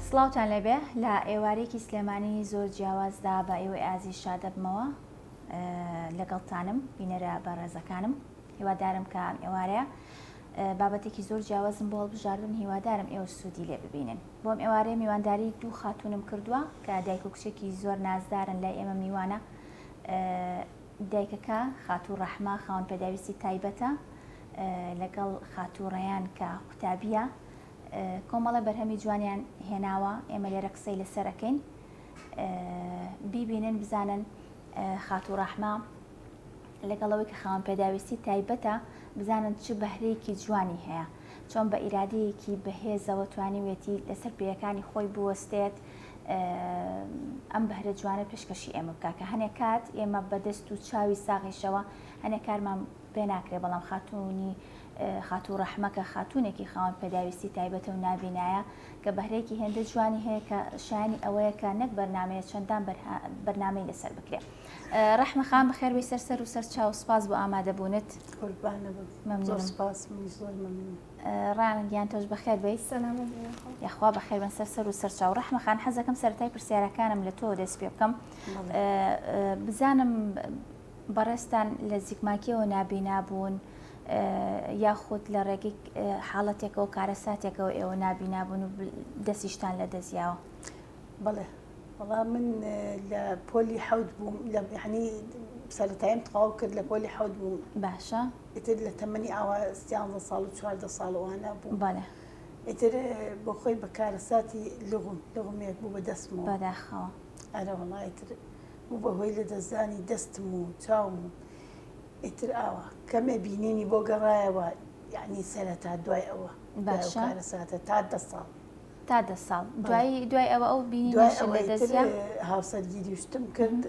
سڵاوتان لەبێ لە ئێوارێکی سلێمانی زۆر جیاوازدا بە ئێوەی ئازی شادەبمەوە لەگەڵتانم بینەرە بەڕێزەکانم هیوادارم کە ئێوارەیە بابەتێکی زۆر جیاوازم بۆ هەڵبژاردن هیوادارم ئێوە سوودی لێ ببینن. بۆم ئێوارەیە میوانداری دوو خاتونم کردووە کە دایک و کچێکی زۆر نازدارن لای ئێمە میوانە. دایکەکە خاتوو ڕەحمە خاوەن پێداویستی تایبەتە لەگەڵ خاتوو ڕەیان کە قوتابیە کۆمەڵە بەرهەمی جوانیان هێناوە. ئێمە لێرە قسەی لەسەرەکەین بیبینن بزانن خاتوو ڕەحمە لەگەڵەوەی کە خاوەن پێداویستی تایبەتە بزانن چ بەهرەیەکی جوانی هەیە، چۆن بە ئیرادەیەکی بەهێزەوە توانیوێتی لەسەر پێیەکانی خۆی بوەستێت ئەم بەهرە جوانە پێشکەشی ئێمە بکە کە هەنێک کات ئێمە بەدەست و چاوی ساغیشەوە هەنێک کارمان پێ ناکرێ، بەڵام خاتوو ڕەحمەکە خاتونێکی خاوەن پێداویستی تایبەتە و نابینایە کە بەهرەیەکی هێندە جوانی هەیە کە شایانی ئەوەیە کە نەک بەرنامەیە چەندان بەرنامەی لەسەر بکرێ. ڕەحمە خان بەخێربێی سەر و سەر چاو سپاس بۆ ئامادەبوونت. زۆر سپاس، زۆر مەمنون. ڕانگیان تۆش بەخێر بیت. یاخوا بەخێر بن سەر و سەر چاو. ڕەحمە خان حەزەکەم سەرەتای پرسیارەکانم لە تۆ دەست پێ بکەم بزانم بەڕێستان لە زیکماکیەوە نابینابوون یاخود لە ڕێگەی حاڵەتێکەوە کارەساتێکەوە ئێوە نابینابوون و دەستیشتان لە دەستیاوە؟ بەڵێ وەڵام من لە پۆلی حەوت بووم، یعنی سەرەتایم تەواو کرد لە پۆلی حەوت بووم. باشە. ئیتر لە تەمەنی ئاوا 13 ساڵ و 14 ساڵەوانە بووم. بەڵێ. ئیتر بۆ خۆی بە کارەساتی لغمێک بوو بە دەستمەوە. بەداخەوە. ئەرە وەڵا ئیتر بوو بەهۆی لە دەستدانی دەستم و چاوم و ئیتر ئاوە کەمێ بینینی بۆ گەڕایەوە، یعنی سەرەتا دوای ئەوە کارەساتە تا 10 ساڵ. تا 10 ساڵ دوای ئەوە ئەو بینینیش لە دەستیا هاوسەرگیری شتم کرد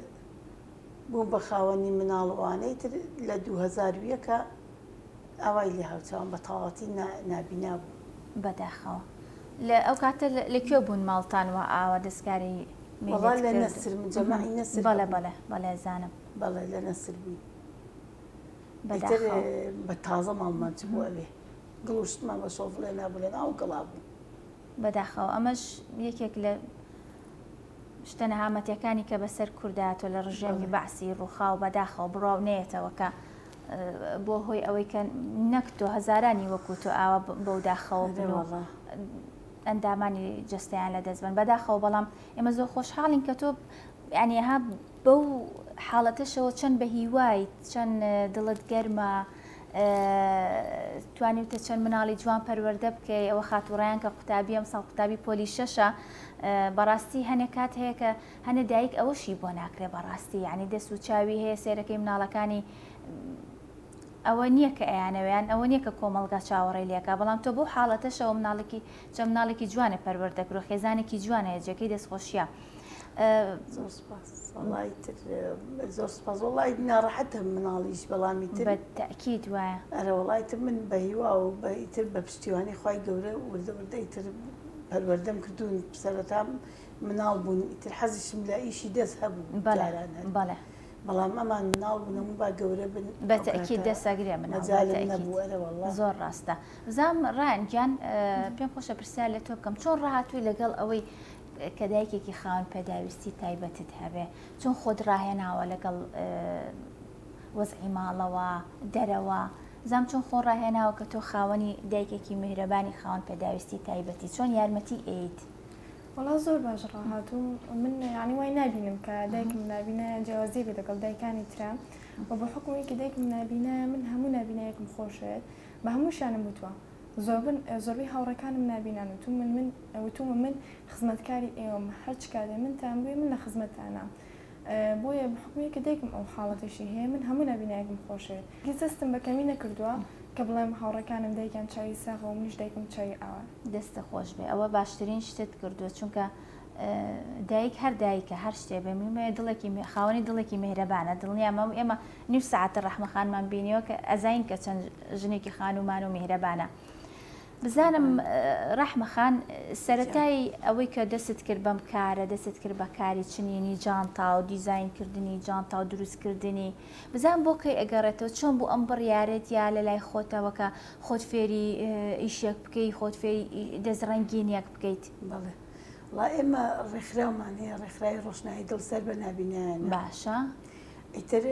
بووم بە خاوەنی مناڵوانەی تر لە 2001 ئەوای لێ هاوچاوم بە تەواوەتی نابینا بوو. بەداخەوە. لە ئەو کاتە لەکوێ بوون ماڵتان و ئاوا دەستکاری وەڵا لە نەسر من جەماعی نەسر. بەڵێ زانم. بەڵێ لە نەسر بووین. ئیتر بە تازە ماڵمان چ بوو ئەوێ گڵوشتمان بە شۆفڵێ نابولێن ئەو گڵا بوو. بەداخەوە ئەمەش یەکێک لە شتە نەهامەتیەکانی کە بەسەر کورداتۆ لە ڕژێمی بەعسی ڕووخاو بەداخەوە بڕاو نێتەوە کە بۆ هۆی ئەوەی کە نەک تۆ هەزارانی وەکو تۆ ئاوا بەو داخەوە بن ئەندامانی جستیان لە دەست بن بەداخەوە. بەڵام ئێمە زۆر خۆشحاڵین کە تۆ یعنیها بەو حاڵەتەشەوە چەند بە هیوای چەند دڵت گەرمە توانیتە چەند مناڵی جوان پەروەردە بکەی. ئەوە خاتوڕیان کە قوتابی ئەم ساڵ قوتابی پۆلی 6 بەڕاستی هەنێک کات هەیە کە هەنە دایک ئەوەشی بۆ ناکرێ بەڕاستی، یعنی دەست و چاوی هەیە سێرەکەی مناڵەکانی ئەوە نییە کە ئەیانەوەیان ئەوە نییە کە کۆمەڵگا چاوەڕێی لێکە، بەڵام تۆ بۆ حاڵەتەشەوە چەند مناڵێکی جوانە پەروەردەکرۆ خێزانێکی جوانە جێگەی دەستخۆشیە. زۆر سپاس وەڵای تر زۆر سپاس وەڵای ناڕەحەتە مناڵیش بەڵامی تر بەتەکید وایە. ئەرە وەڵای تر من بە هیوا و بەئیتر بە پشتیوانی خوای گەورە وردە ئیتر پەروەردەم کردوون سەرەتا مناڵ بوون ئیتر حەزیشم لە ئیشی دەست هەبوو جاران بەڵێ بەڵام ئەمان مناڵ بوون هەموو با گەورە بن بەتەکید دەسەگرێ مەجالم نەبوو. ئەرە وەڵا زۆر ڕاستە. بزانم ڕایانگیان پێم خۆشە پرسیار لە تۆ بکەم چۆن ڕاهاتووی لەگەڵ ئەوەی کە دایکێکی خاوەن پێداویستی تایبەتت هەبێ، چۆن خۆت ڕاهێناوە لەگەڵ وەزعی ماڵەوە دەرەوە، زانم چۆن خۆ ڕاهێناوە کە تۆ خاوەنی دایکێکی میهرەبانی خاوەن پێداویستی تایبەتی چۆن یارمەتی ئەیت؟ وەڵا زۆر باش ڕاهاتوو من یعنی وای نبینم کە دایکم نابینە جیاوازی بێ لەگەڵ دایکانی ترە و بە حکومی کە دایکم نابینە من هەموو نابینایەکم خۆشێت بە هەمووشیانم بوتوە زۆربەی هاوڕەکانم نابینان وتومە من خزمەتکاری ئێوەم هەر چ کاتێ منتان بووێ من لە خزمەتانە بۆیە بە حکومی کە دایکم ئەو حاڵەتەشی هەیە من هەموو نابینایەکم خۆشێت گیزەستم بەکەمی نەکردووە کە بڵێم هاوڕەکانم دایکیان چاوی ساغەوە منیش دایکم چاوی ئاوە. دەستە خۆش بێ ئەوە باشترین شتت کردووە چونکە دایک هەر دایکە هەر شتێ بێ دڵێکی خاوەنی دڵێکی میهرەبانە دڵنیام ئێمە نیو ساعتە ڕەحمە خانمان بینیەوە کە ئەزاین کە چەند ژنێکی خانومان و میهرەبانە. بزانم ڕەحمە خان سەرەتای ئەوەی کە دەست کرد بەم کارە دەست کرد بە کاری چنینی جانتا و دیزاینکردنی جانتا و دروستکردنی بزان بۆ کەی ئەگەڕێتەوە چۆن بوو ئەم بڕیارێت یا لە لای خۆتەوە کە خۆت فێری ئیشێک بکەی خۆت فێری دەستڕەنگینیەک بکەیت؟ بەڵێ وڵا ئێمە ڕێکخراومان هەیە ڕێکخراوی ڕۆشنایی دڵسەر بە نابینایانە باشە ئیتر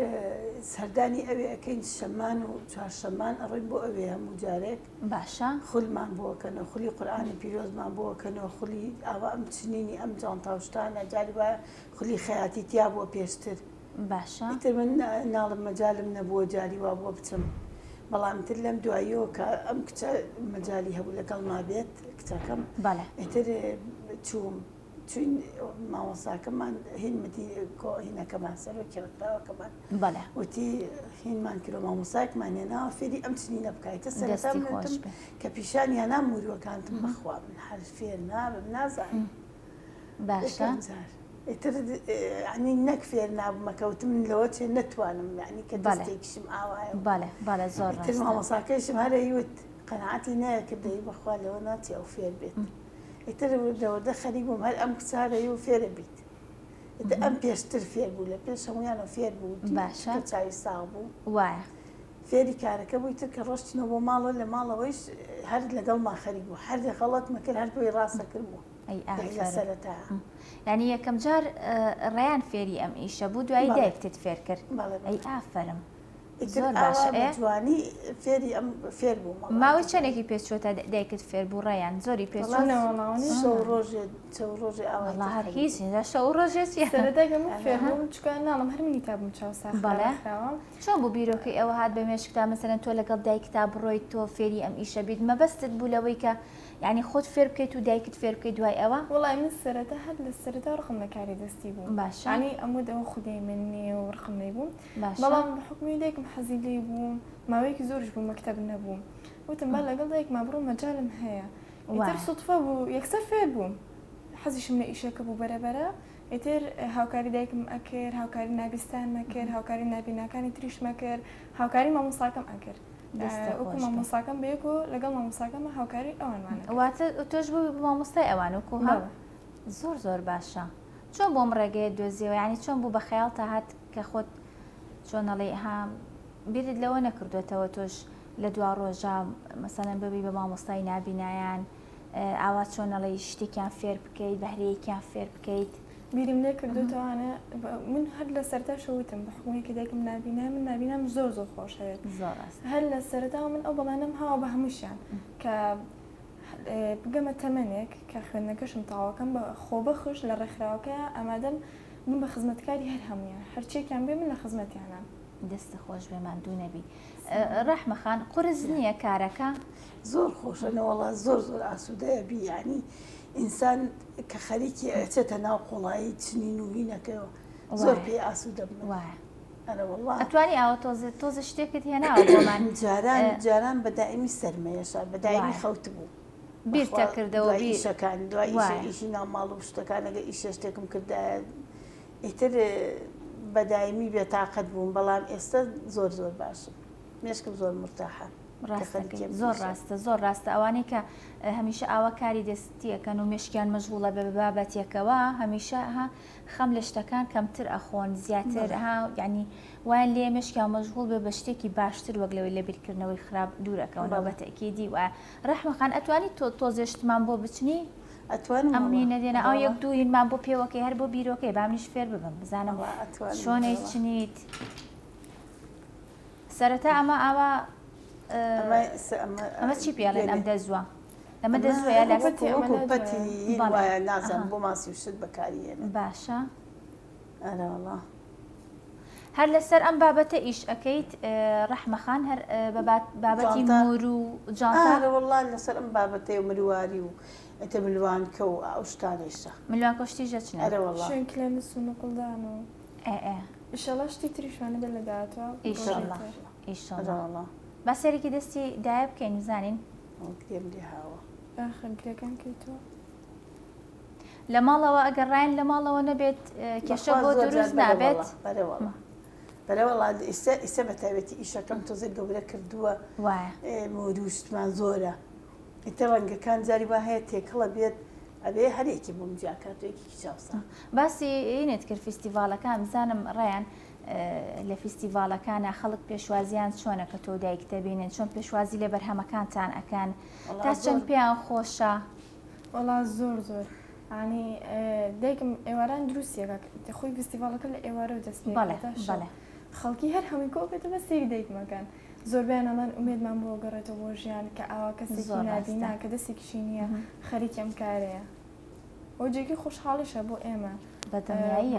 سەردانی ئەوێ ئەەکەین شەمان و چوارشەمان ئەڕۆین بۆ ئەوێ هەموو جارێک باشە خولمان بۆکەنەوە خولی قورآانی پیرۆزمان بۆکەنەوە خولی ئاوا ئەم چنینی ئەم جانتاوشتانە جاری وایە خولی خەیاتی تیا بۆ پێشتر باشە ئیتر من ناڵم مەجالم نەبووە جاری وا بۆ بچم بەڵام تر لەم دواییەوە کە ئەم کچە مەجای هەبوو لەگەڵ مابێت کچەکەم بەڵێ ئیتر چووم چوین ماوەساکەمان هینمەتی هینەکەمان سەرۆکی ڕکراوەکەمان بەڵێ وتی هینمان کرۆ مامۆسایەکمان هێناوە فێری ئەم چنینە بکایتە سەرەتا منتم کە پیشانیان ناموروەکانتم بخوا من هەر فێر نابم نازانم باشە ئیتر عنی نەک فێر نابمەکەوتم لەوە چێ نەتوانم یعنی کە دەستێکیشم ئاوایە بەڵێ زۆر تر مامۆساکەیشم هەرە یوت قەنەعەتی نەیەکردەی بەخوا لەوە ناچی ئەو فێر بێت ئیتر لەوەدە خەریک بووم هەر ئەم کچارەی و فێرە بیت ئەم پێشتر فێر بوو لە پێش هەمویانە فێر بوو باشە چاوی ساغ بوو وایە فێری کارەکە بووی تر کە ڕۆشتینەوە بۆ ماڵەوە لە ماڵەوەیش هەر لەگەڵ ما خەریک بوو هەر غەڵەت مەکرد هەر بۆی ڕاستە کرد بوو سەرەتا یعنی یەکەم جار ڕێیان فێری ئەم ئیشە بوو دوایی دایکتت فێر کرد ئەی ئافرم زۆر باشە جوانی فێری ئەم فێر بوو ماوەی چەندێکی پێچۆتە دایکت فێر بوو ڕێیان زۆری ڕۆژێ ئاوا هەر هیچ شەو ڕۆژێت فێربووم چکار ناڵم هەرمنی تا بووم چاوسا بەڵێ چۆن بوو بیرۆکەی ئەوە هات بە مێشکتا مەسەرەن تۆ لەگەڵ دایکتا بڕۆیت تۆ فێری ئەم ئیشە بیت مەبەستت بوو لەوەی کە یعنی خۆت فێر بکەیت و دایکت فێر بکەیت دوای ئەوە وڵای من سەرەتا هەر لە سەرەتا ڕقم لە کاری دەستی بوو باشە ینی ئەمە ئەوە خودی من نییە و ڕقم نەی بووم بەڵام حکومی دایکم حەزی لێ بووم ماوەیەکی زۆرش بوو مەکتەب نەبووم وتم با لەگەڵ دایکما بڕۆ مەجالم هەیە ئیتر سوتفە بوو یەکسەر فێر بووم حەزیشم لە ئیشەکە بوو بەرەبەرە ئیتر هاوکاری دایکم ئەکرد هاوکاری نابیستان مەکرد هاوکاری نابیناکانی تریش مەکرد هاوکاری مامۆستاکەم ئەکرد وەکو مامۆستاکەم بەیەک و لەگەڵ مامۆستاکەمە هاوکاری ئەوانوانە واتە تۆش بوو مامۆستای ئەوان وکو زۆر باشە چۆن بۆم ڕێگەیە دۆزیەوە ینی چۆن بوو بە خەیاڵ تا هات کە خۆت چۆنەڵێ ها بیرت لەوە نەکردوێتەوە تۆش لە دوا ڕۆژە مەسەلەن ببی بە مامۆستای نابینایان ئاوا چۆنەڵی شتێکیان فێر بکەیت بەهرەیەکیان فێر بکەیت بیرم لێ کردوتەوانە من هەر لە سەرتا شەوتم بە حکومێکی دایکم نابینا من نابینام زۆر خۆشەوێت هەر لە سەرتا من ئەو بەڵانم هاوە بە هەمووشیان کە بگەمە تەمەنێک کە خوێندنەکەشم تاواکەم بە خۆبەخش لە ڕێکخراوەکە ئامادەم من بە خزمەتکاری هەر هەمویان هەرچێکیان بێ من لە خزمەتیانە دەستە خۆش بێمان دوو نەبی ڕەحمەخان قورس نییە کارەکە زۆر خۆشەنەوەڵا زۆر ئاسوودەیە بی ینی ئینسان کە خەریکی ئەچێتە ناو قوڵایی چنین و هینەکەەوە زۆر پێ ئاسوودە وایە ئەتوانی ئەوە تۆزە شتێکت هێناوە بۆمان جاران بەدائیمی سەرمەیەشا بەدایمی خەوت بوو بیرتە کردەوە ئیشەکان دوای ئیشی ناوماڵ و شتەکانەگە ئیشە شتێکم کردایە ئیتر بەدایمی بێتاقەت بووم بەڵام ئێستا زۆر باشم مێشکم زۆر مرتاحە زۆر ڕاستە ئەوانەی کە هەمیشە ئاوا کاری دەستیەکەن و مشکیان مەشغوڵە بە بابەتێکەوە هەمیشە خەم لە شتەکان کەمتر ئەخۆن زیاتر ینی وایان لێ مشکیان مەشغوڵ بێ بە شتێکی باشتر وەک لەوەی لە بیرکردنەوەی خراپ دوورەکەونەوە بەتەکیدی وایە ڕەحمەخان ئەتوانی تۆزێشتمان بۆ بچنی ئەمنی نەدێنە ئەو یەک دووینمان بۆ پێوەکەی هەر بۆ بیرۆکەی بامنیش فێر ببم بزانم چۆنەی چنیت سەرەتا ئەمە ئاوا ئەمە چی پێڵێن ئەم دەزووە ئەمە دەزووە پەتی وایە نازان بۆ ماسی و شت بەکاریێنە باشە ئەرەوەڵا هەر لەسەر ئەم بابەتە ئیش ئەەکەیت ڕەحمەخان هەر بابەتی مور و جانتاوەڵا لەسەر ئەم بابەتەی و مرواری و ئەتە ملوانکە و ئەو شتانێشە ملوان کۆشتیژە چنە شوێن کلێ نووس و نقڵدان و ئیشەڵا شتی تریشوانە بێت لە داهاتوە ئیشەڵا با سەرێکی دەستی دایە بکەین بزانین هاوە خەنکرەکان کەیتەوە لە ماڵەوە ئەگەر ڕایان لە ماڵەوە نەبێت کێشە بۆ دروست نابێت بەرەوەڵا ئیسە بەتابێتی ئیشەکەم تۆزە گەورە کردووە مۆروشتمان زۆرە ئیتە ڕەنگەکان جاری وا هەیە تێکەڵە بێت ئەبێ هەرێکی بۆ مجاکاتێکی چاوسە باسی ئینێت کرد فیستیڤالەکان بزانم ڕێیان لە فیستیڤالەکانە خەڵک پێشوازیان چۆنە کە تۆ دایکتە بینن چۆن پێشوازی لە بەرهەمەکانتان ئەکەن تا چەند پێیان خۆشە وەڵا زۆر يعني دایکم ئێواران دروستیەکە خۆی فستیڤالەکە لە ئێوارە و دەست بەڵێ خەڵکی هەر هەمووی کۆکێتە بە سێری دایکمەکان زۆربیان ئەڵەن ئومێدمان بۆ گەڕێتەوە بۆ ژیان کە ئاوا کەسێکی نابینا کە دەستێکیشی نییە خەریکی ئەم کارەیە ئەو جێگی خۆشحاڵیشە بۆ ئێمە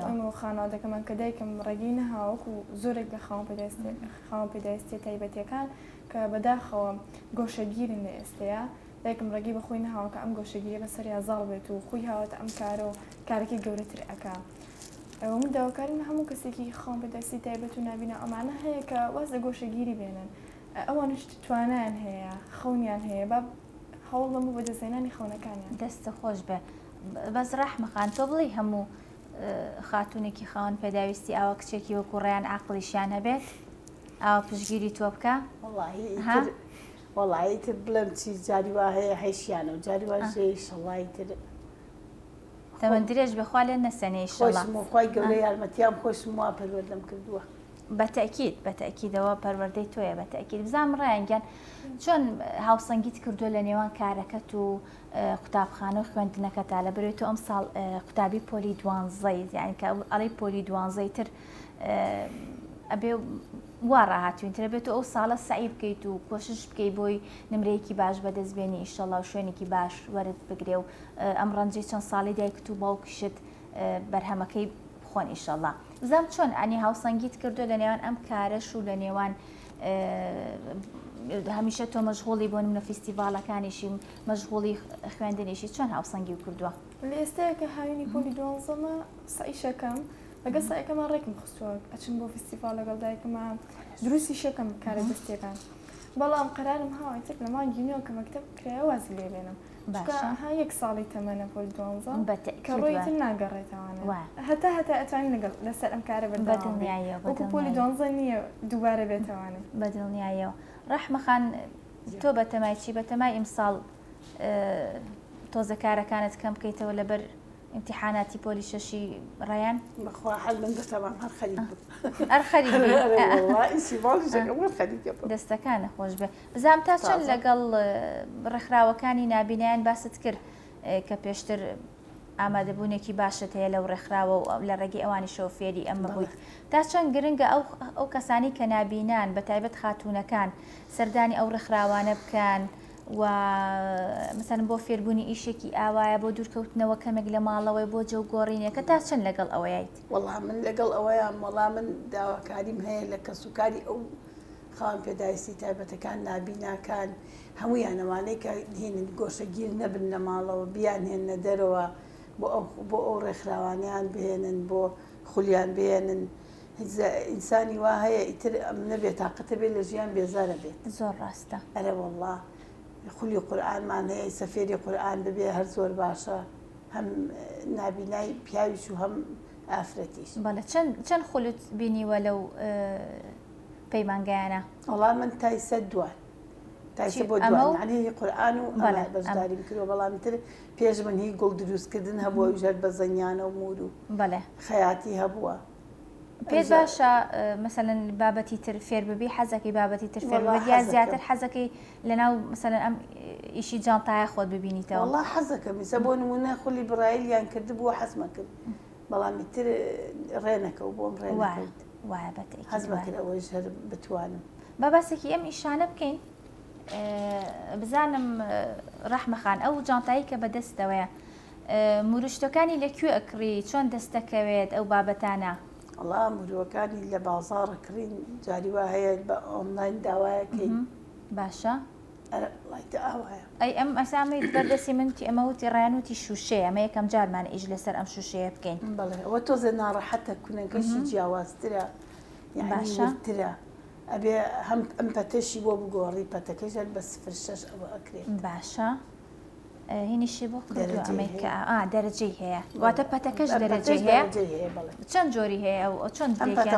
ئەمە خانەوادەکەمان کە دایکم ڕێگەی نەهاوەکو زۆرێک لە خاوەن پێداویستی تایبەتیەکان کە بەداخەوە گۆشەگیرن لە ئێستەیە دایکم ڕێگەی بەخۆی نەهاوە کە ئەم گۆشەگیریە بەسەر یازاڵ بێت و خۆی هاوەتە ئەم کارە و کارێکی گەورەتر ئەکا من داواکارین هەموو کەسێکی خاوەن پێداویستی تایبەت و نابینە ئەمانە هەیە کە واز لە گۆشەگیری بێنن ئەوانش توانیان هەیە خەونیان هەیە با هەوڵ دەموو بە دەستێنانی خەونەکانیان دەستە خۆش بێ بەس ڕەحمەخان تۆ بڵێ هەموو خاتونێکی خاوەن پێداویستی ئاوا کچێکی وەکو ڕێیان عاقڵیشیان هەبێت ئاوا پشگیری تۆ بکە وەڵی تر بڵێم چی جاری وا هەیە هەیشیانە و جاری واژێ شەڵی تر تەمەەن درێژ بخوا لێ نەسەنەی خۆی گەورە یارمەتیان خۆشم وا پەروەردەم کردووە بەتەکیدەوە پەروەردەی تۆیە بەتەکید بزانم ڕایانگیان چۆن هاوسەنگیت کردو لە نێوان کارەکەت و قوتابخانە و خوێندنەکەتا لە بەرێت ئەم ساڵ قوتابی پۆلی 12 یعنی کە ئەڵی پۆلی 12 تر ئەبێ وا ڕاهاتوینترە بێت و ئەو ساڵە سعی بکەیت و کۆشش بکەیت بۆی نمرەیەکی باش بەدەستبێنی ئیشەڵا و شوێنێکی باش وەرت بگرێ و ئەم ڕەنجەی چەند ساڵی دایکت و باوکیشت بەرهەمەکەی بخۆن ئیشەڵا زەم چۆن ئەنی هاوسەنگیت کردو لە نێوان ئەم کارەش و لە نێوان هەمیشە تۆ مەشغوڵی بۆ منە فیستیڤالەکانیشی مەشغوڵی خوێندنیشی چۆن هاوسەنگی و کردووە لە ئێستەیە کە هاوینی پۆلی 12مە سعیشەکەم لەگەڵ سایەکەمان ڕێکم خستووە ئەچم بۆ فستیڤال لەگەڵ دایکمان دروستی شەکەم کارە دەستیەکان بەڵام قەرارم هاوایتر لە مانگینەوە کە مەکتەب کرایە وازی لێ بێنم ها یەک ساڵی تەمەنە پۆلی 12 کە ڕۆیتر ناگەڕێتەوانە هەتا ئەتوانین لەگەڵ لەسەر ئەم کارە بەدڵنیایەوە پۆلی 12 نییە دووبارە بێتەوانێت بەدڵنیایەوە ڕەحمەخان تۆ بەتەمای چی بەتەمای ئیمساڵ تۆزە کارەکانت کەم بکەیتەوە لەبەر امتحاناتی پۆلی شەشی ڕایان بەخوا حەل من دەتەوان هەر خەریک دەستەکانە خۆش بێ بزانام تا چۆن لەگەڵ ڕێکخراوەکانی نابینایان باست کرد کە پێشتر ئامادەبوونێکی باشت هەیە لەو ڕێکخراوە و لە ڕێگەی ئەوانی شەو فێری ئەمە بوویت تا چۆن گرنگە ئەو کەسانی کە نابینان بە تایبەت خاتوونەکان سەردانی ئەو ڕێکخراوانە بکەن و مثلا بۆ فێربوونی ئیشێکی ئاوایە بۆ دوورکەوتنەوە کەمێک لە ماڵەوەی بۆ جەوگۆڕینەکە تا چەند لەگەڵ ئەوەیت وەڵام من لەگەڵ ئەوەیان وەڵام من داواکاریم هەیە لە کەسوکاری ئەو خاوەن پێداویستی تایبەتەکان نابیناکان هەموویانەوانەی کە هێنن گۆشەگیر نەبن لە ماڵەوە بیان هێنە دەرەوە بۆ ئەو ڕێکخراوانیان بهێنن بۆ خولیان بهێنن ئینسانی وا هەیە ئیتر ئەم نەبێت تااقەتە بێت لە ژیان بێزارە بێت زۆر ڕاستە ئەرە وەڵڵا خولی قورئانمان هەیە سەفێری قورئان ببێ هەر زۆر باشە هەم نابینای پیاویش و هەم ئافرەتیش بەڵێ چەند خولت بینیوە لەو پەیمانگەیانە وەڵام من تایسە دوان تایسە بۆ دوان هی قورئان و ئەمە بەشداریم کردووە بەڵامی تر پێش من هی گوڵ دروستکردن هەبووە ژەر بە زەنیانە و مور و بەڵێ خەیاتی هەبووە پێت باشە مەسەلەن بابەتی تر فێر ببی حەزەکەی بابەتی تر فێر ببی یا زیاتر حەزەکەی لەناو مەسەلەن ئەم ئیشی جانتایە خۆت ببینیتەوە وەڵڵا حەزەکەم میسە بۆ نمونە خولی بڕایلیان کردبووە حەزمە کرد بەڵامی تر ڕێنەکەوت بۆم ڕێنەکەوت وایە بەتەکید حەزمە کرد ئەوەی ژەر بتوانم با باسێکی ئەم ئیشانە بکەین بزانم ڕەحمەخان ئەو جانتایی کە بەدەستەوەیە مروشتەکانی لەکوێ ئەکڕی چۆن دەستەکەوێت ئەو بابەتانە وەڵا مرۆڤەکانی لە بازاڕ کڕین جاری وا هەیە بە ئۆنلاین داوایەکەین باشە ئاوایە ئەی ئەم ئەسامی بەردەسی منتی ئەمە وتی ڕیانوتی شوشەیە ئەمە یەکەم جارمان ئیش لەسەر ئەم شوشەیە بکەین بەڵێ ئەوە تۆزە ناڕەحەتە کوونەکەشی جیاوازترە یانیترە ئەبێ هەم ئەم پەتەشی بۆ بگۆڕی پەتەکەشت بە 06 ئەوە ئەکرێت باشە هینیشی بۆ کردو ئەمریکا دەرەجەی هەیە واتە پەتەکەش دەرەجەی هەیە چەند جۆری هەیە ئەو چۆن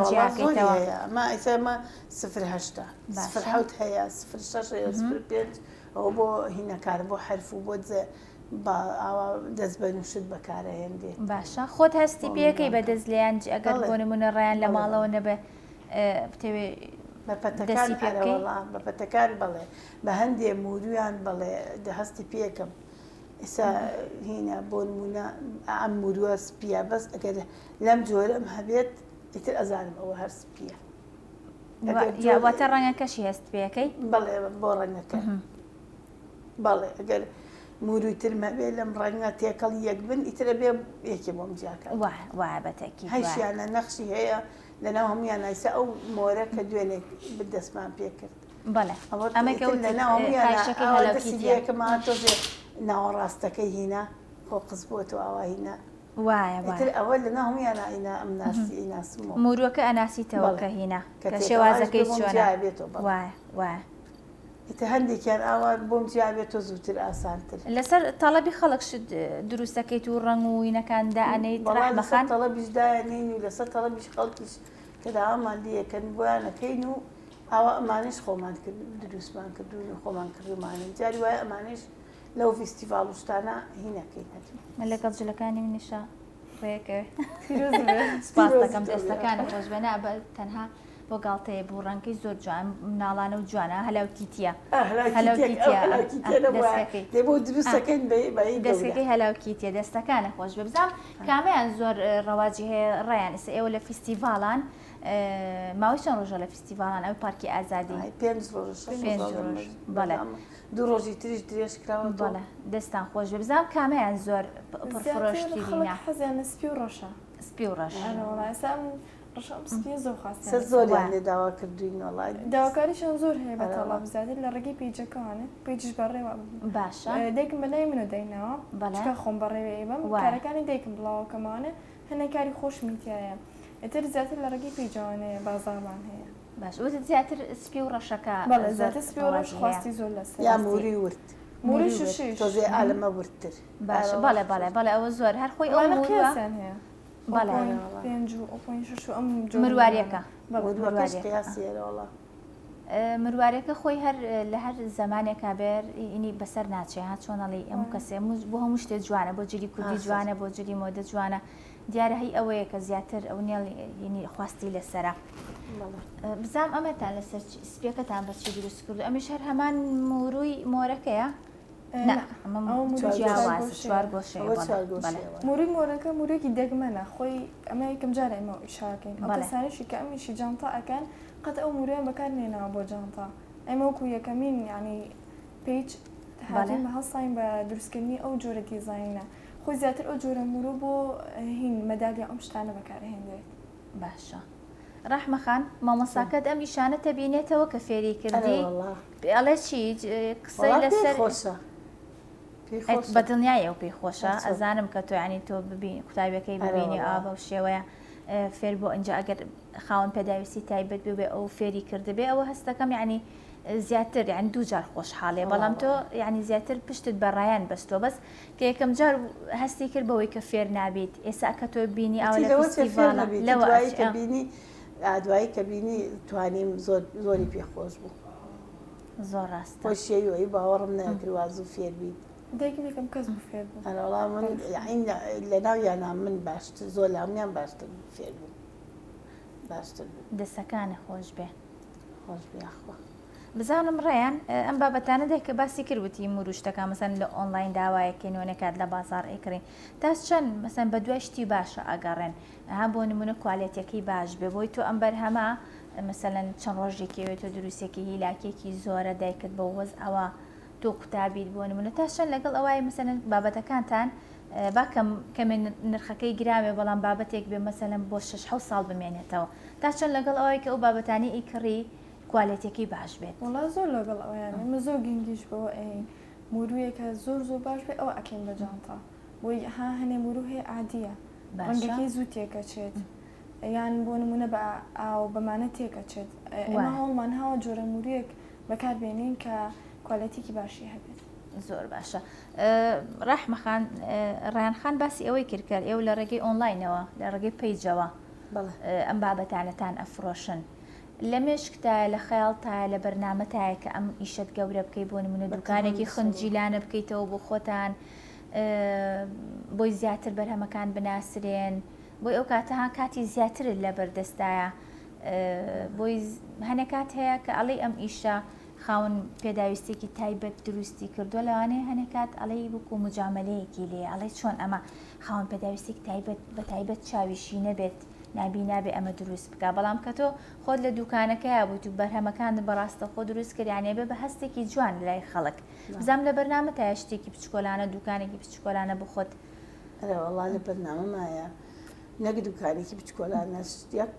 جیاکەیتەوە ئەمە ئیسەمە 08 07 هەیە 06 هەیە 05 ئەوە بۆ هینەکار بۆ حرف و بۆ ئاوا دەست بە نووشت بەکارەهێندێ باشە خۆت هەستی پێەکەی بە دەست لیان ئەگەر بۆ نمونە ڕیان لە ماڵەوە نەبێ بتەوێ بە پەتەکان بەڵێ بە هەندێ مورویان بڵێ هەستی پێکەم ئێستا هینە بۆ نمونە ئەم مرووە سپیە بەس ئەگەر لەم جۆرەم هەبێت ئیتر ئەزانم ئەوە هەر سپیە واتە ڕەنگەکەشی هەست پێەکەی بەڵێ بۆ ڕەنگەکە بەڵێ ئەگەر مروی ترم هەبێت لەم ڕەنگە تێکەڵ یەک بن ئیترە بێ یەکی بۆم جاکە وایە بەتەکی هەیشیانە نەخشی هەیە لەناو هەمویان ئایسا ئەو مۆرە کە دوێنێک دەستمان پێ کرد بەڵێ ئەمەکەکەمە تۆزێ ناوەڕاستەکەی هینە خۆ قز بۆ تۆ ئاوا هینە وایە ئەوە لەناو هەمویانە ئەینا ئەم ناسی ناسمەوە مرووەکە ئەناسیتەوە کە هینە کە شێوازەکەی چۆنە وایە ئیتە هەندێکیان ئاوا بۆم جیابێت تۆ زووتر ئاسانتر لەسەر تەڵەبی خەڵک دروستەکەیت و ڕنگ و وینەکاندا ئەنەیت ڕەحمەخان تەڵەبیشدایانین و لەسەر تەڵەبیش خەڵکیش کە داوامان دیەکەن بۆیانەکەین و ئاوا ئەمانش خۆمان کرد دروستمان کردوون و خۆمان کردومانن جاری وایە ئەمانش لەو فیستیڤاڵ و شتانە هینەکەین من لەگەڵ جلەکانی منیشە ڕێکە سپاس دەکەم دەستەکانە خۆش بێنە بە تەنها بۆ گاڵتەیە بوو ڕەنگەی زۆر جوان مناڵانە و جوانە هەلاوکیتیە بۆ دروستەکەین دەستەکەی هەلاوکیتیە دەستەکانە خۆش بێ بزانم کامیان زۆر ڕەواجی هەیە ڕێیان ئێستا ئێوە لە فیستیڤاڵان ماوەی چەند ڕۆژە لە فیستیڤاڵان ئەو پارکی ئازادی 5 ڕۆژ بەڵێ دوو ڕۆژی تریش درێژ کراوە بەڵێ دەستان خۆش بێ بزانم کامیان زۆر پرفرۆشترینە حەزیانە سپی و ڕەشە سپی و ڕەش زۆریان لێ داوا کردوین وڵای داواکاریشان زۆر هەیە بە تەڵاب زیاتر لە ڕێگەی پیجەکانە پیجش بەڕێوە باشە دایکم بەلای من و دەینەوە بەڵێ خۆم بەڕێوەی بم کارەکانی دایکم بڵاوکەمانە هەنێک کاری خۆش میتیایە ئێتر زیاتر لە ڕێگەی پیجوانەیە بازارمان هەیە باش وتت زیاتر سپی و ڕەشەکە بەڵێ زیاتر سپی و ڕەش خواستی زۆر لەسەر یا موری ورد موری شوشش تۆزێ ئالەمە وردتر باش بەڵێ ئەوە زۆر هەر خۆی ئەو موریان هەیە مروارەکە مروارەکە خۆی هەر لە هەر زمانێکا بێر ئینی بەسەر ناچێ ها چۆنەڵی ئەموو کەسێ بۆ هەموو شتێ جوانە بۆ جلی کوردی جوانە بۆ جلی مۆدە جوانە دیارە هەی ئەوەیە کە زیاتر ئەو نێڵ خواستی لەسەرە بزام ئەمەتان لەسەر سپیەکەتان بەچی دروست کرد ئەمیش هەر هەمان موروی مۆرەکەیە موری مۆرەکە موریەکی دەگمەنە خۆی ئەمە یەکەم جارە ئێمە ئیشاکەین ئەسانشی کە ئەمیشی جانتا ئەکەن قەت ئەو موریان بەکار نێنەوە بۆ جانتا ئەمە وەکو یەکەمین ینی پیج هاتین بە هەڵساین بە دروستکردنی ئەو جۆرە دیزاینە خۆی زیاتر ئەو جۆرە مورۆ بۆ هین مەدالیا ئەم شتانە بەکارهێنرێت باشە ڕەحمەخان مامۆساکەت ئەم ئیشانە تەبینێتەوە کە فێری کردی ئەڵێ چی قسەی لەسەر بە دڵنیایە و پێی خۆشە ئەزانم کە تۆ ینی تۆ ببین قوتابیەکەی ببینی ئابە و شێوەیە فێر بۆ ئەنج ئەگەر خاوەن پێداویستی تایبەت بێ ئەو فێری کردبێ ئەوە هەستەکەم ینی زیاتر یعنی دوو جار خۆشحاڵێ بەڵام تۆ ینی زیاتر پشتت بەڕایان بەستۆ بەس کە یەکەم جار هەستی کرد بەوەی کە فێر نابیت ئێستا کە تۆ بینی ئەو لەوەی کە بینی ئادوایی کە بینی توانیم زۆری پێخۆش بوو زۆر ڕاستە خۆشیەوەی باوەڕم نەکردوازوو فێر بیت دایکم یەکەم کەس بوو فێر بوو وەڵام من لە ناویانە من باشتر زۆر لامیان باشتر فێر بوو باشتر دەسەکانە خۆش بێ خۆش بیاخوا بزانم ڕێیان ئەم بابەتانە دێک کە باسی کردوتی مروشتەکە مەسەن لە ئۆنلاین داوایەکەینەوەنێکات لە بازار ئەیکڕین تاس چەند مەسەن بە دوای شتی باشە ئەگەڕێن ها بۆ نمونە کوالێتەکەی باش بێ بۆی تۆ ئەم بەرهەمە مەسەلەن چەند ڕۆژێکەوێت تۆ دروستێکی هیلاکێکی زۆرە دایکت بە وەز ئەوە تۆ قوتابیت بۆ نمونە تا چەند لەگەڵ ئەوای مەسەلەن بابەتەکانتان باکەم کەمێ نرخەکەی گرامێ بەڵام بابەتێک بێ مەسەلەن بۆ 6 ساڵ بمێنێتەوە تا چەند لەگەڵ ئەوەی کە ئەو بابەتانی ئیکڕی کوالێتێکی باش بێت وڵا زۆر لەگەڵ ئەویان ئمە زۆر گنگیش بەوە مورویەکە زۆر باش بێ ئەوە ئەکەین بە جانتا بۆی ها هەنێ مرو هەیە عادیە ڕەنگەکەی زوو تێکەچێت یان بۆ نمونە بە ئاو بەمانە تێکەچێت ئێمە هەوڵمان هاوە جۆرە موریەک بەکاربێنین کە کوالەتێکی باشی هەبێت زۆر باشە ڕەحمەخان ڕیانخان باسی ئەوەی کردکرد ئێوە لە ڕێگەی ئۆنلاینەوە لە ڕێگەی پیجەوە ئەم بابەتانەتان ئەفرۆشن لە مێشکتایە لە خەیاڵتایە لە بەرنامەتایە کە ئەم ئیشت گەورە بکەی بۆ نمونە دوکانێکی خنجیلانە بکەیتەوە بۆ خۆتان بۆی زیاتر بەرهەمەکان بناسرێن بۆی ئەو کاتەها کاتی زیاترت لە بەردەستایە بۆی هەنێک کات هەیە کە ئەڵێ ئەم ئیشە خاون پێداویستێکی تایبەت دروستی کردو لەوانەیە هەنێک کات ئەڵێ بکو مجاملەیەکی لێ ئەڵێ چۆن ئەمە خاون پێداویستێک تایبەت بە تایبەت چاویشی نەبێت نابی نابێ ئەمە دروست بکە بەڵام کە تۆ خۆت لە دوکانەکەیە بوویت و بەرهەمەکان بەڕاستە خۆ دروست کردیانێ بێ بە هەستێکی جوان لای خەڵک بزانام لە بەرنامە تا شتێکی بچکۆلانە دوکانێکی بچکۆلانە بخۆت وەڵا لە بەرنامەمایە نەک دوکانێکی بچکۆلانە یەک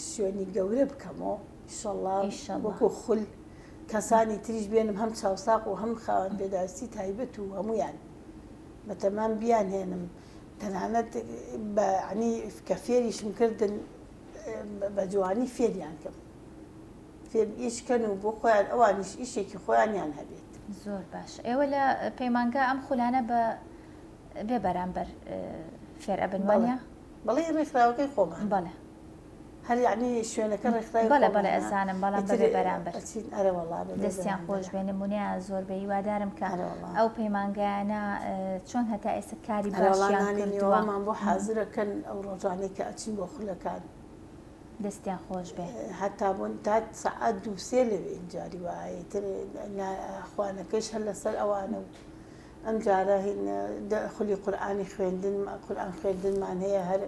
شوێنی گەورە بکەمەوە ئینشەڵڵا وەکو خول کەسانی تریش بێنم هەم چاوساق و هەم خاوەن پێداویستی تایبەت و هەمویان بەتەمان بیانهێنم تەنانەت عنی کە فێریشم کردن بە جوانی فێریان کەم فێر ئیشکەن و بۆ خۆیان ئەوانیش ئیشێکی خۆیانیان هەبێت زۆر باش ئێوە لە پەیمانگا ئەم خولانە بە بێ بەرامبەر فێر ئەبنوانە بەڵێ ڕێکخراوەکەی خۆمان بەڵێ هەر یعنی شوێنەکە ڕێکخراوی بەڵێ بەڵێ ئەزانم بەڵام بەبێ بەرامبەر ئەرەوەڵا دەستیان خۆش بێ نمونەیە زۆر بە هیوادارم کە ئەو پەیمانگایانە چۆن هەتا ئێستا کاری باشیان کردووەمان بۆ حازرەکەن ئەو ڕۆژانەی کە ئەچین بۆ خولەکان دەستیان خۆش بێ هەتا بوون تا سەعات دووسێ لەوێ جاری وایە تر خوانەکەش هەر لەسەر ئەوانە ئەم جارە خولی قورئانی خوێندن قورئان خوێندنمان هەیە هەر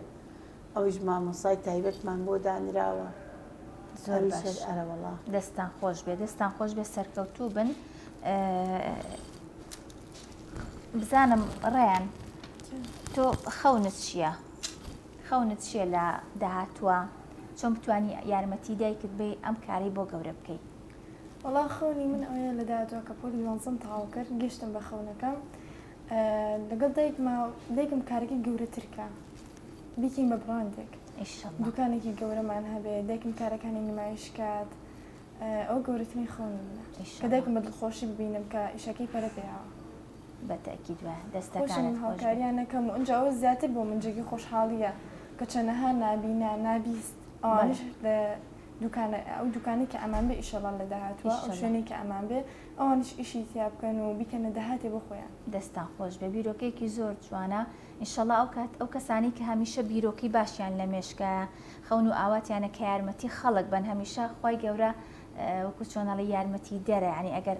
ئەویش مامۆسای تایبەتمان بۆ دانراوە زۆر باش ئەرەوەڵا دەستان خۆش بێ دەستان خۆش بێ سەرکەوتوو بن بزانم ڕێیان تۆ خەونت چییە؟ خەونت چییە لە داهاتوە چۆن بتوانی یارمەتی دایکت بێ ئەم کاری بۆ گەورە بکەیت؟ وەڵا خەونی من ئەوەیە لە داهاتوە کە پۆلی دوانزەم تەواو کرد گەشتم بە خەونەکەم لەگەڵ دایکم کارێکی گەورەترکە بیکەین بە براندێک دوکانێکی گەورەمان هەبێ دایکم کارەکانی نمایشکات ئەو گەورەترین خەونی منە کە دایکم بە دڵخۆشی ببینم کە ئیشەکەی پەرە پێیاوە بەتەکید وە دەستەکانت هاوکاریان نەکەم و ئەنجا ئەوە زیاتر بۆ منجێکی خۆشحاڵیە کە چەنەها نابینە نابیست ئەوانش ئەو دوکانی کە ئەمان بێ ئیشەڵا لە داهاتوە ئەو شوێنی کە ئەمان بێ ئەوانش ئیشی تیا بکەن و بیکەنە داهاتێ بۆ خۆیان دەستان خۆش بێ بیرۆکەیەکی زۆر جوانە ئینشەڵا ئەو کەسانی کە هەمیشە بیرۆکی باشیان لە مێشکایە خەون و ئاواتیانە کە یارمەتی خەڵک بن هەمیشە خی گەورە وەکو چۆنەڵی یارمەتی دەرە ینی ئەگەر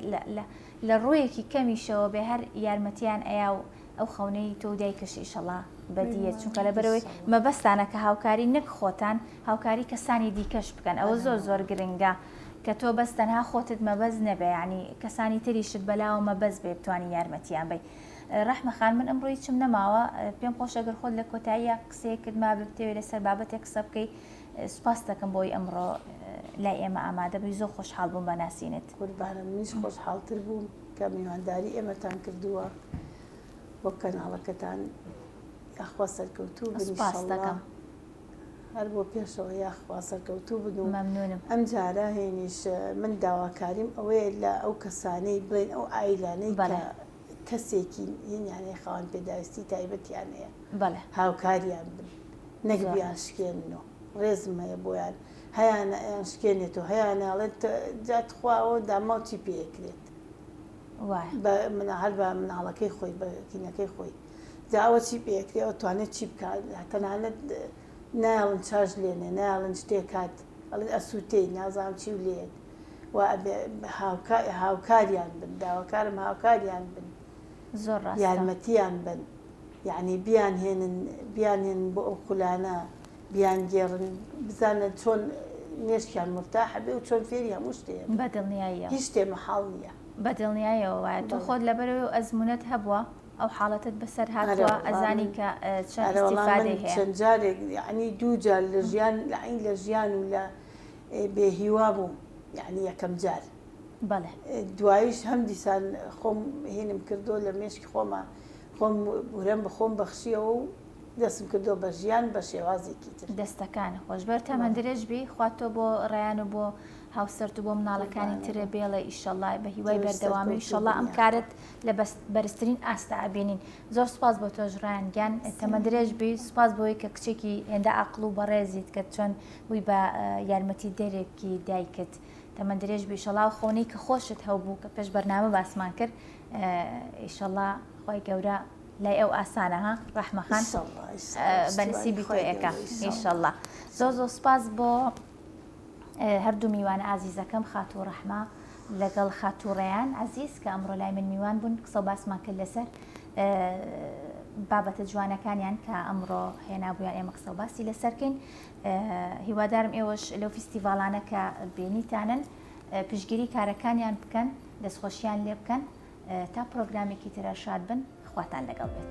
لە ڕۆیەکی کەمیشەوە بێ هەر یارمەتیان ئەیا و ئەو خەونەی تۆ دایکەش ئیشەڵا بەدیە چونکە لە بەرەوەی مەبەستانە کە هاوکاری نەک خۆتان هاوکاری کەسانی دیکەش بکەن ئەوە زۆر زۆر گرنگە کە تۆ بەس تەنها خۆتت مەبەز نەبێ ینی کەسانی تریشت بەلاوە مەبەز بێ بتوانانی یارمەتیان بی ڕەحمە خان من ئەمڕۆی چم نەماوە پێم خۆش ئەگەر خۆت لە کۆتاییە قسەیەکت ما بتەوێت لەسەر بابەتێک قسە بکەی سوپاس دەکەم بۆی ئەمڕۆ لای ئێمە ئامادە بووی زۆر خۆشحاڵ بووم بە ناسینت قوربانە منیش خۆشحاڵتر بووم کە میوانداری ئێمەتان کردووە بۆ کەناڵەکەتان یاخوا سەرکەوتوو بن سوپاس دەکەم هەر بۆ پێشەوە یاخوا سەرکەوتوو بن و مەمنونم ئەم جارە هێنیش من داواکاریم ئەوەیە لە ئەو کەسانەی بڵێن ئەو ئایلانەی کەسێکی یعنی خاوەن پێداویستی تایبەتیان هەیە هاوکاریان بن نەک بیان شکێننەوە ڕێزم هەیە بۆیان هەیانە ئەیان شکێنێت و هەیانەڵێت جات خواوە داماوچی پێکرێت هەر بە مناڵەکەی خۆی بەکینەکەی خۆی جاوە چی پێکرێەوە توانێت چی بکات تەنانەت نایڵن چاژ لێنێ نایڵن شتێک کات ئەسووتەی نازام چی و لێت هاوکاریان بن داواکارم هاوکاریان بن زۆر یارمەتیان بن یعنی بیانهێنن بۆ ئەو خولانە بیان گێڕن بزانن چۆن نێشکیان مرتاحە بێ و چۆن فێری هەموو شتێ بەدڵنیاییە هیچ شتێ مەحاڵ نییە بەدڵنیایەوە وایە تۆ خۆت لەبەرەوەی و ئەزمونەت هەبووە ئەو حاڵەتت بەسەر هاتووە ئەزانی کە چەند استیفادەی هەیە چەند جارێک یعنی دوو جار لە ژیان لە ژیان و لە بێهیوا بووم یعنی یەکەم جار بەڵێ دواییش هەم دیسان خۆم هێنم کردو لە مێشکی خۆمە خۆم ورم بە خۆم بەخشیەوە و دەستم کردو بە ژیان بە شێوازێکی تر دەستەکان خۆشبەر تەمەندرێژ بی خواتۆ بۆ ڕێیان و بۆ هاوسەرت و بۆ مناڵەکانی ترە بێڵێ ئیشەڵا بە هیوای بەردەوامی ئیشەڵا ئەم کارت لە بەرزترین ئاستا ئابێنین زۆر سوپاس بۆ تۆ ژڕیانگیان تەمەندرێژ بی سوپاس بۆی کە کچێکی هێندە عەقڵ و بەڕێزیت کە چۆن بووی بە یارمەتی دەرێکی دایکت تەمەندرێژ بی ئیشەڵا و خۆنەی کە خۆشت هەبوو کە پێش بەرنامە باسمان کرد ئیشەڵا خۆی گەورە لای ئەو ئاسانە ها ڕەحمە خان بەنسیبی تۆیەکە ئیشەڵا زۆر زۆر سوپاس بۆ هەردوو میوانە ئازیزەکەم خات و ڕەحمە لەگەڵ خاتوڕێیان عزیز کە ئەمڕۆ لای من میوان بوون قسە باسمان کرد لەسەر بابەتە جوانەکانیان کە ئەمڕۆ هێنابوویان ئێمە قسە باسی لەسەرکەین. هیوادارم ئێوەش لەو فیستیڤالانە کە بینیتانن پشتگیری کارەکانیان بکەن، دەستخۆشیان لێ بکەن تا پرۆگرامێکی ترە شاد بن. خواتان لەگەڵ بێت.